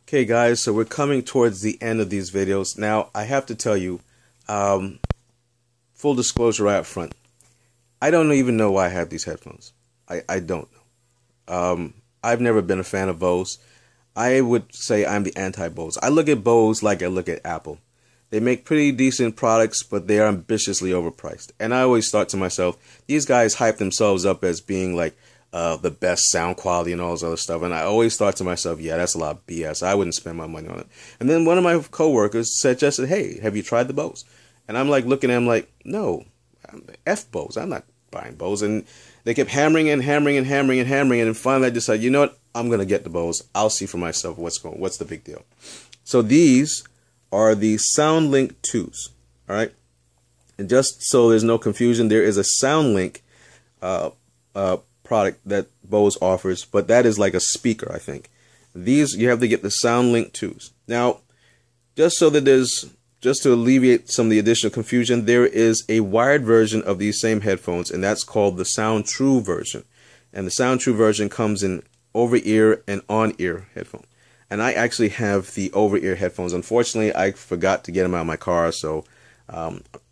Okay guys, so we're coming towards the end of these videos. Now, I have to tell you, full disclosure right up front, I don't even know why I have these headphones. I don't know. I've never been a fan of Bose. I would say I'm the anti-Bose. I look at Bose like I look at Apple. They make pretty decent products, but they are ambitiously overpriced. And I always thought to myself, these guys hype themselves up as being like the best sound quality and all this other stuff. And I always thought to myself, yeah, that's a lot of BS. I wouldn't spend my money on it. And then one of my coworkers suggested, hey, have you tried the Bose? And I'm like looking at him like, no, F Bose. I'm not buying Bose. And they kept hammering and hammering and hammering and hammering. And finally I decided, you know what? I'm going to get the Bose. I'll see for myself what's the big deal. So these are the Soundlink IIs. All right. And just so there's no confusion, there is a Soundlink product that Bose offers, but that is like a speaker, I think. These, you have to get the Soundlink IIs. Now, just to alleviate some of the additional confusion, there is a wired version of these same headphones, and that's called the Sound True version. And the Sound True version comes in over-ear and on-ear headphone. And I actually have the over-ear headphones. Unfortunately, I forgot to get them out of my car, so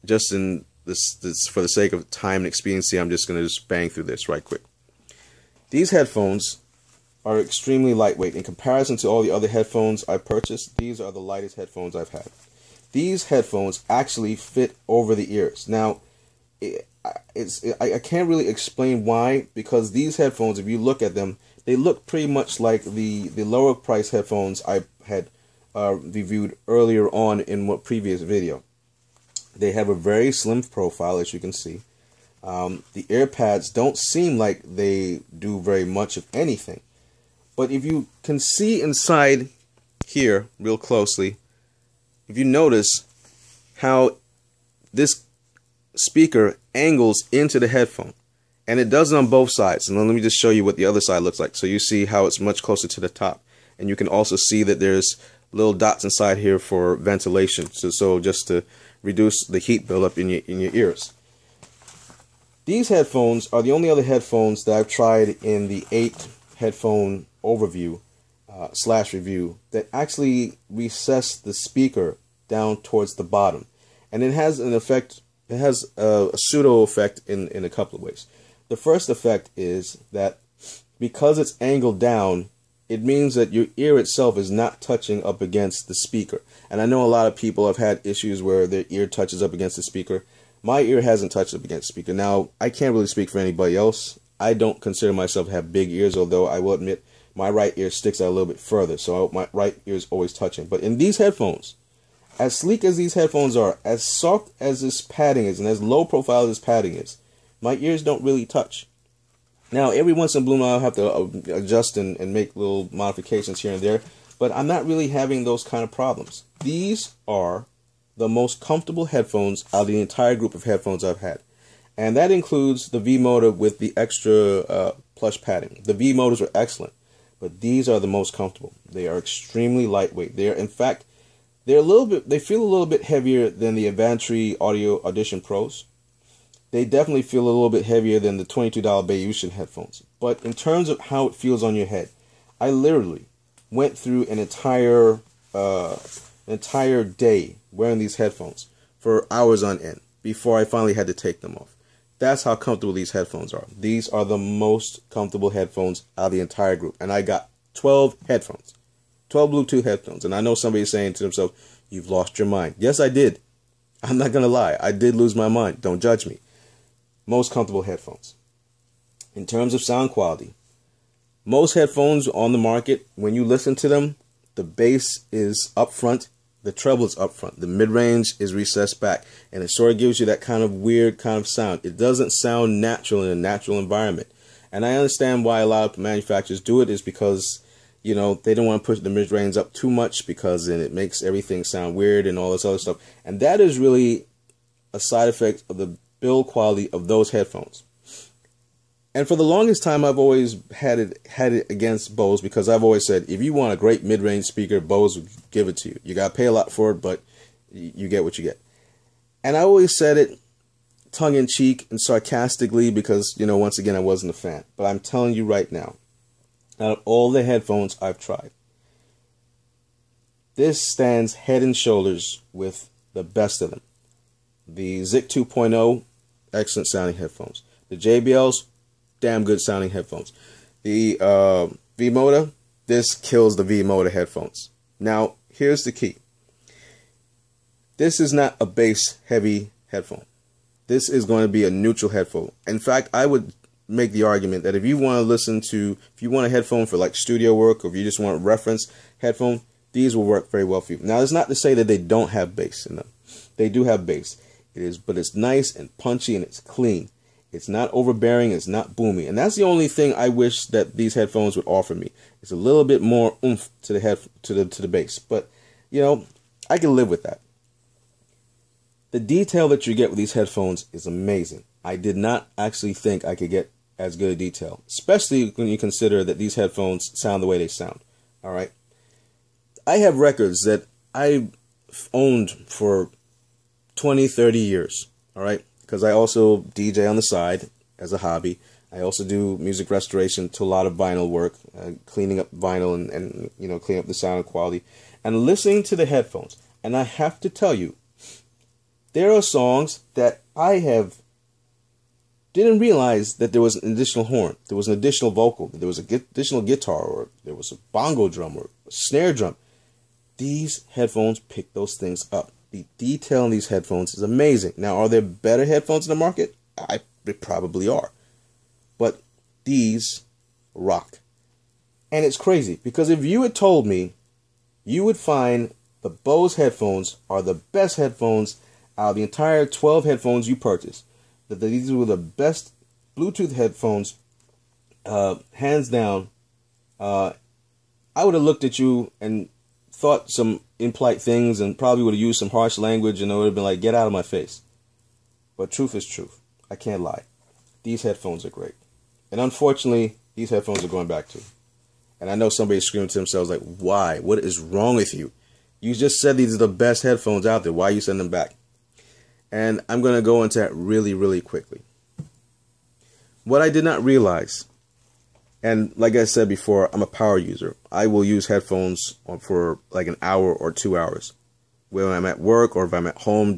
just in this for the sake of time and expediency, I'm just going to bang through this right quick. These headphones are extremely lightweight. In comparison to all the other headphones I purchased, these are the lightest headphones I've had. These headphones actually fit over the ears. Now, I can't really explain why, because these headphones, if you look at them, they look pretty much like the lower price headphones I had reviewed earlier on in what previous video. They have a very slim profile, as you can see. The ear pads don't seem like they do very much of anything. But if you can see inside here real closely, if you notice how this speaker angles into the headphone, and it does it on both sides. And let me just show you what the other side looks like. So you see how it's much closer to the top. And you can also see that there's little dots inside here for ventilation. So just to reduce the heat buildup in your ears. These headphones are the only other headphones that I've tried in the 8 headphone overview / review that actually recess the speaker down towards the bottom. And it has an effect, it has a pseudo effect in a couple of ways. The first effect is that because it's angled down, it means that your ear itself is not touching up against the speaker. And I know a lot of people have had issues where their ear touches up against the speaker. My ear hasn't touched up against the speaker. Now, I can't really speak for anybody else. I don't consider myself to have big ears, although I will admit my right ear sticks out a little bit further, so my right ear is always touching. But in these headphones, as sleek as these headphones are, as soft as this padding is, and as low profile as this padding is, my ears don't really touch. Now, every once in a blue moon, I'll have to adjust and make little modifications here and there, but I'm not really having those kind of problems. These are the most comfortable headphones out of the entire group of headphones I've had. And that includes the V-motor with the extra plush padding. The V-motors are excellent, but these are the most comfortable. They are extremely lightweight. They are, in fact, they feel a little bit heavier than the Avantry Audio Audition Pros. They definitely feel a little bit heavier than the $22 Bayesian headphones. But in terms of how it feels on your head, I literally went through an entire day wearing these headphones for hours on end before I finally had to take them off. That's how comfortable these headphones are. These are the most comfortable headphones out of the entire group. And I got 12 headphones. 12 Bluetooth headphones. And I know somebody's saying to themselves, you've lost your mind. Yes, I did. I'm not going to lie. I did lose my mind. Don't judge me. Most comfortable headphones. In terms of sound quality, most headphones on the market, when you listen to them, the bass is up front, the treble is up front, the mid-range is recessed back, and it sort of gives you that kind of weird kind of sound. It doesn't sound natural in a natural environment. And I understand why a lot of manufacturers do it is because, you know, they don't want to push the mid-range up too much because then it makes everything sound weird and all this other stuff. And that is really a side effect of the build quality of those headphones. And for the longest time, I've always had it against Bose because I've always said, if you want a great mid-range speaker, Bose will give it to you. You got to pay a lot for it, but you get what you get. And I always said it tongue-in-cheek and sarcastically because, you know, once again, I wasn't a fan. But I'm telling you right now, out of all the headphones I've tried, This stands head and shoulders with the best of them. The ZIC 2.0, excellent sounding headphones. The JBLs, damn good sounding headphones. The V-Moda, this kills the V-Moda headphones. Now, here's the key. This is not a bass heavy headphone. This is going to be a neutral headphone. In fact, I would make the argument that if you want a headphone for like studio work, or if you just want a reference headphone, these will work very well for you. Now, it's not to say that they don't have bass in them. They do have bass. But it's nice and punchy and it's clean. It's not overbearing. It's not boomy. And that's the only thing I wish that these headphones would offer me. It's a little bit more oomph to the bass. But, you know, I can live with that. The detail that you get with these headphones is amazing. I did not actually think I could get as good a detail, especially when you consider that these headphones sound the way they sound. All right. I have records that I owned for 20, 30 years. All right. Because I also DJ on the side as a hobby. I also do music restoration to a lot of vinyl work, cleaning up vinyl and you know, cleaning up the sound quality and listening to the headphones. And I have to tell you, there are songs that I didn't realize that there was an additional horn, there was an additional vocal, there was an additional guitar, or there was a bongo drum or a snare drum. These headphones pick those things up. The detail in these headphones is amazing. Now, are there better headphones in the market? They probably are. But these rock. And it's crazy, because if you had told me you would find the Bose headphones are the best headphones out of the entire 12 headphones you purchased, that these were the best Bluetooth headphones, hands down, I would have looked at you and thought some impolite things and probably would have used some harsh language, and it would have been like, get out of my face. But truth is truth. I can't lie. These headphones are great. And unfortunately, these headphones are going back too. And I know somebody's screaming to themselves like, why? What is wrong with you? You just said these are the best headphones out there. Why are you sending them back? And I'm going to go into that really, really quickly. What I did not realize, and like I said before, I'm a power user. I will use headphones for like an hour or 2 hours. When I'm at work, or if I'm at home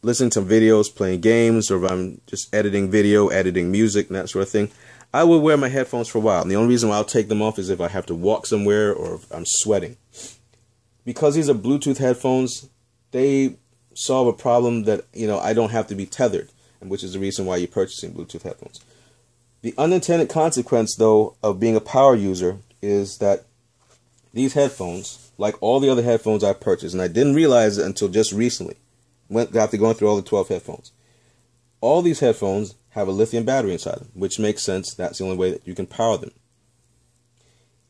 listening to videos, playing games, or if I'm just editing video, editing music, and that sort of thing, I will wear my headphones for a while. And the only reason why I'll take them off is if I have to walk somewhere or if I'm sweating. Because these are Bluetooth headphones, they solve a problem that, you know, I don't have to be tethered, and which is the reason why you're purchasing Bluetooth headphones. The unintended consequence, though, of being a power user is that these headphones, like all the other headphones I purchased, and I didn't realize it until just recently, after going through all the 12 headphones, all these headphones have a lithium battery inside them, which makes sense. That's the only way that you can power them.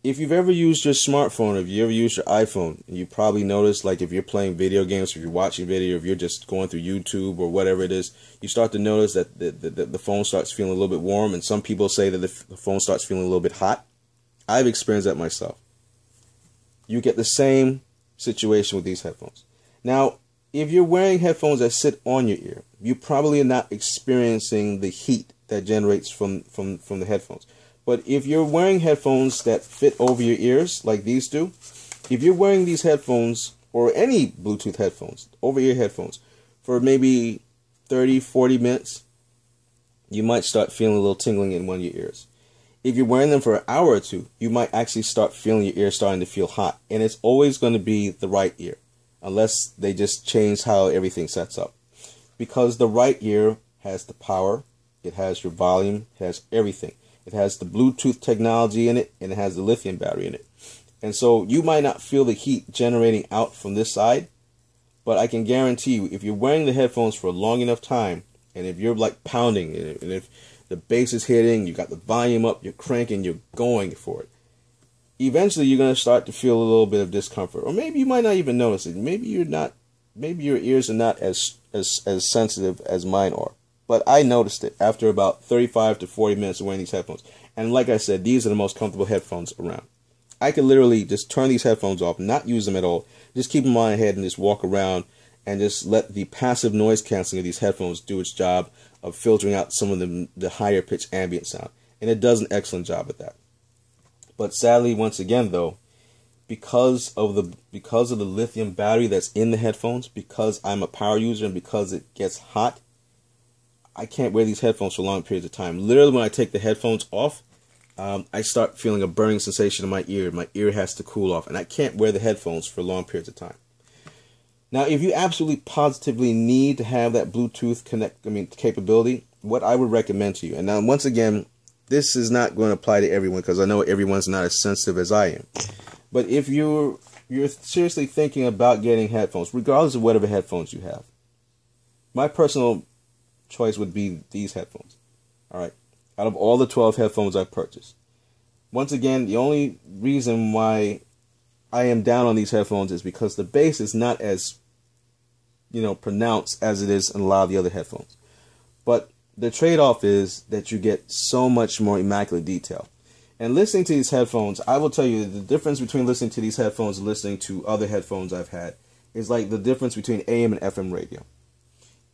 If you've ever used your smartphone, or if you ever used your iPhone, you probably noticed, like if you're playing video games, or if you're watching video, or if you're just going through YouTube or whatever it is, you start to notice that the phone starts feeling a little bit warm, and some people say that the phone starts feeling a little bit hot. I've experienced that myself. You get the same situation with these headphones. Now, if you're wearing headphones that sit on your ear, you probably are not experiencing the heat that generates from the headphones. But if you're wearing headphones that fit over your ears, like these do, if you're wearing these headphones, or any Bluetooth headphones, over-ear headphones, for maybe 30, 40 minutes, you might start feeling a little tingling in one of your ears. If you're wearing them for an hour or two, you might actually start feeling your ear starting to feel hot. And it's always going to be the right ear, unless they just change how everything sets up. Because the right ear has the power, it has your volume, it has everything. It has the Bluetooth technology in it, and it has the lithium battery in it. And so you might not feel the heat generating out from this side, but I can guarantee you, if you're wearing the headphones for a long enough time, and if you're like pounding, and if the bass is hitting, you got the volume up, you're cranking, you're going for it, eventually you're going to start to feel a little bit of discomfort. Or maybe you might not even notice it. Maybe your ears are not as sensitive as mine are. But I noticed it after about 35 to 40 minutes of wearing these headphones. And like I said, these are the most comfortable headphones around. I could literally just turn these headphones off, not use them at all, just keep them on my head and just walk around and just let the passive noise canceling of these headphones do its job of filtering out some of the higher pitch ambient sound. And it does an excellent job at that. But sadly, once again though, because of the lithium battery that's in the headphones, because I'm a power user and because it gets hot, I can't wear these headphones for long periods of time. Literally, when I take the headphones off, I start feeling a burning sensation in my ear. My ear has to cool off, and I can't wear the headphones for long periods of time. Now, if you absolutely positively need to have that Bluetooth capability, what I would recommend to you, and now once again, this is not going to apply to everyone because I know everyone's not as sensitive as I am. But if you're seriously thinking about getting headphones, regardless of whatever headphones you have, my personal choice would be these headphones. All right, out of all the 12 headphones I've purchased. Once again, the only reason why I am down on these headphones is because the bass is not as, pronounced as it is in a lot of the other headphones. But the trade-off is that you get so much more immaculate detail. And listening to these headphones, I will tell you the difference between listening to these headphones and listening to other headphones I've had is like the difference between AM and FM radio.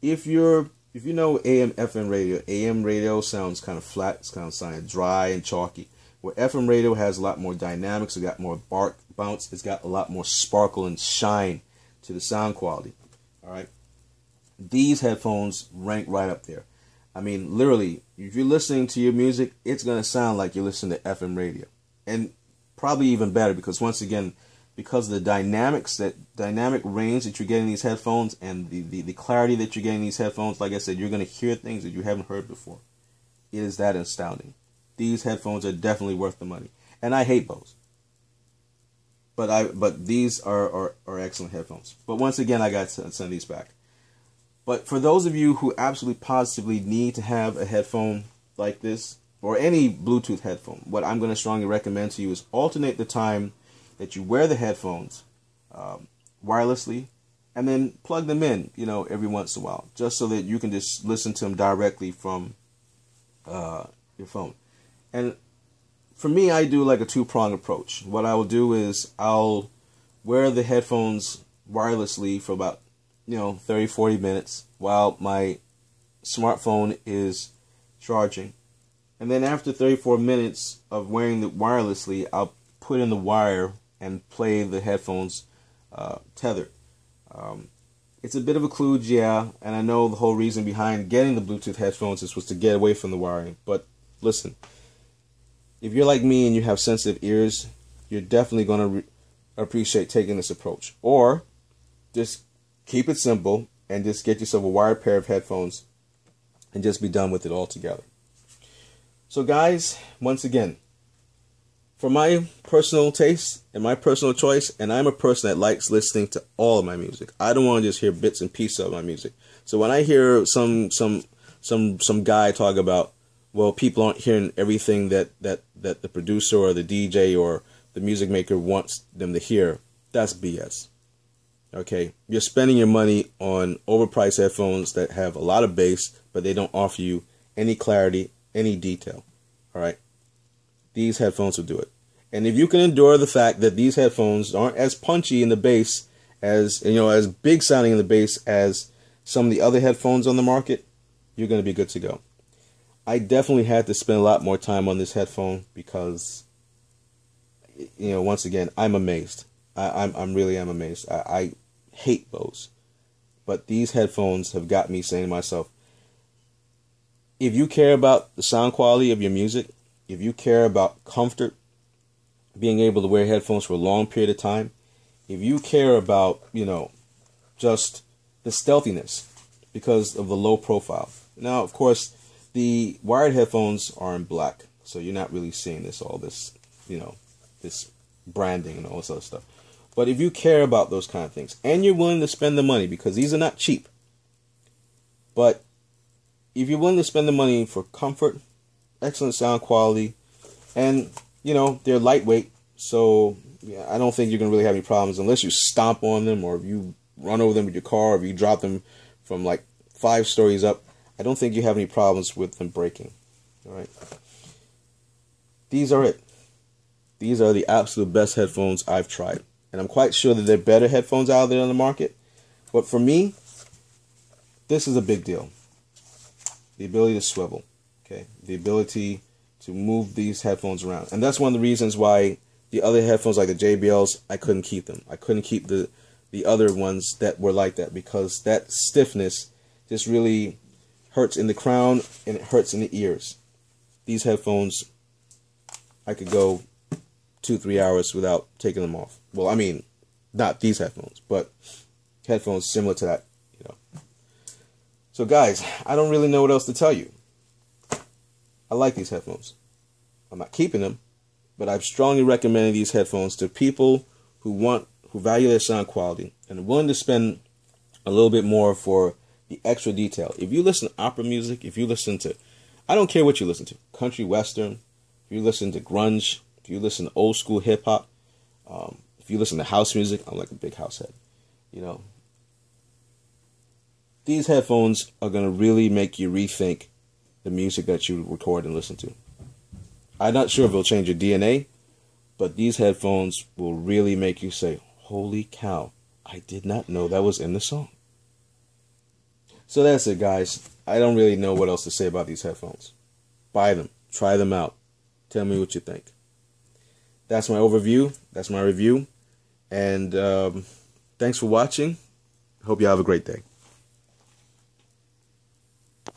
If you know AM, FM radio sounds kind of flat, it's kind of dry and chalky. Where FM radio has a lot more dynamics, it's got more bounce, it's got a lot more sparkle and shine to the sound quality. All right, these headphones rank right up there. I mean, literally, if you're listening to your music, it's going to sound like you're listening to FM radio. And probably even better because, once again, because of the dynamic range that you're getting in these headphones and the clarity that you're getting in these headphones, like I said, you're going to hear things that you haven't heard before. It is that astounding. These headphones are definitely worth the money. And I hate Bose. But these are excellent headphones. But once again, I got to send these back. But for those of you who absolutely positively need to have a headphone like this, or any Bluetooth headphone, what I'm going to strongly recommend to you is alternate the time that you wear the headphones wirelessly, and then plug them in, every once in a while, just so that you can just listen to them directly from your phone. And for me, I do like a two-pronged approach. What I will do is I'll wear the headphones wirelessly for about 30-40 minutes while my smartphone is charging, and then after 34 minutes of wearing it wirelessly, I'll put in the wire and play the headphones tethered. It's a bit of a kludge, yeah, and I know the whole reason behind getting the Bluetooth headphones was to get away from the wiring. But listen, if you're like me and you have sensitive ears, you're definitely going to appreciate taking this approach. Or just keep it simple and just get yourself a wired pair of headphones and just be done with it altogether. So guys, once again, for my personal taste and my personal choice, and I'm a person that likes listening to all of my music. I don't want to just hear bits and pieces of my music. So when I hear some guy talk about, well, people aren't hearing everything that the producer or the DJ or the music maker wants them to hear, that's BS. Okay, you're spending your money on overpriced headphones that have a lot of bass, but they don't offer you any clarity, any detail. All right, these headphones will do it. And if you can endure the fact that these headphones aren't as punchy in the bass as as big sounding in the bass as some of the other headphones on the market, you're going to be good to go. I definitely had to spend a lot more time on this headphone because, once again, I'm amazed. I'm really am amazed. I hate Bose, but these headphones have got me saying to myself, if you care about the sound quality of your music, if you care about comfort, being able to wear headphones for a long period of time, if you care about, just the stealthiness because of the low profile. Now, of course, the wired headphones are in black, so you're not really seeing this branding and all this other stuff. But if you care about those kind of things, and you're willing to spend the money, because these are not cheap, but if you're willing to spend the money for comfort, excellent sound quality, and, they're lightweight, so yeah, I don't think you're going to really have any problems unless you stomp on them, or if you run over them with your car, or if you drop them from like 5 stories up. I don't think you have any problems with them breaking. All right. These are it. These are the absolute best headphones I've tried. And I'm quite sure that there are better headphones out there on the market. But for me, this is a big deal. The ability to swivel. Okay. The ability to move these headphones around. And that's one of the reasons why The other headphones, like the JBLs, I couldn't keep them. I couldn't keep the other ones that were like that, because that stiffness just really hurts in the crown and it hurts in the ears. These headphones, I could go 2-3 hours without taking them off. Well, I mean, not these headphones, but headphones similar to that, you know. So guys, I don't really know what else to tell you. I like these headphones. I'm not keeping them, but I've strongly recommended these headphones to people who value their sound quality and are willing to spend a little bit more for the extra detail. If you listen to opera music, if you listen to, I don't care what you listen to, country, western, if you listen to grunge, if you listen to old school hip hop, if you listen to house music, I'm like a big house head, you know. These headphones are going to really make you rethink the music that you record and listen to. I'm not sure if it'll change your DNA, but these headphones will really make you say, holy cow, I did not know that was in the song. So that's it, guys. I don't really know what else to say about these headphones. Buy them. Try them out. Tell me what you think. That's my overview. That's my review. And thanks for watching. Hope you have a great day.